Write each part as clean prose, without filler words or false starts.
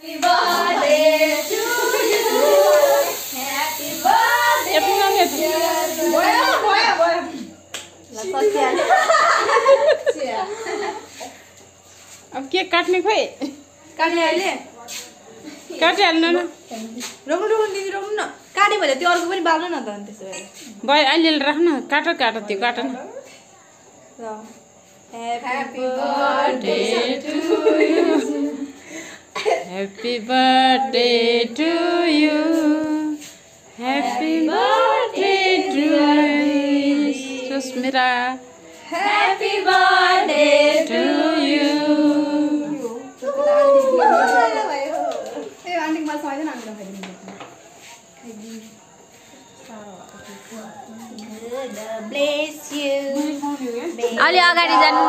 अब केक काट्ने खोइ काट्ने अहिले काटिहाल्नु न रोक्नु दिदी रोक्नु न काट्यो भने त्यो अर्को पनि बाल्नु न त अनि त्यसो भए भयो अहिले राख्न काट त्यो काट न Happy birthday to you. Happy birthday to you. Happy birthday to you. Susmira. Happy birthday to you. Hey, auntie, mas mau aja nanggung bless you. Ali agadi janu.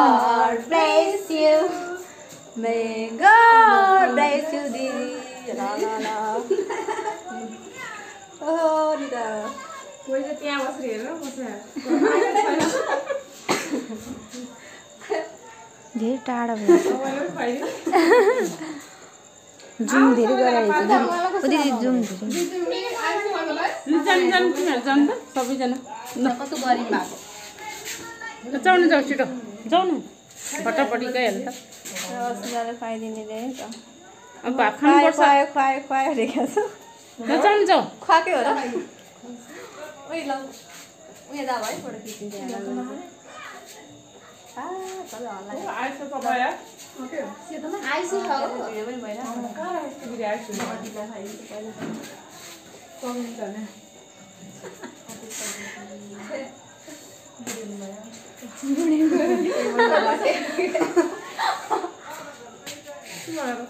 Bless you. May God bless you, Didi. La la la. Oh, Dida. कोही चाहिँ त्यहाँ बसेर हेरेर बस्छ धेरै टाढा भयो zoom धेरै गराएको छ दिदी जुम जानु तिमीहरू जानु त सबैजना कस्तो गरिब भएको जाउनु जाऊ छिटो जाउनु फटाफटी गइहाल्छ त रसदाले खुवाइदिने रे त अब भात खानुपर्छ खुवायो रेखा छ जाउनु जाऊ खुवाकै हो र ओइ ल उयो दा भाइ फोटो खिचिन्छ आइस तपाईँ आइसु छ भिडियो पनि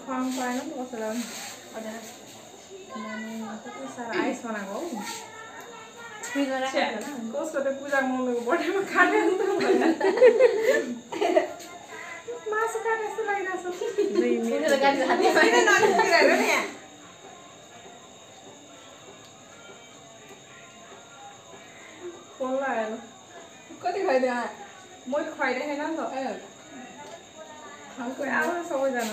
खुवाउनु पाएन नि कसैलाई कति साह्रो आइस बनाएको हौ कसको त पूजा मम्मीको बर्थडेमा काटेको त मासु काटे जस्तो लागिरहेको कति खुवाइदियो मैले खुवाइरहेको छैन नि त खै आउँछ सबैजना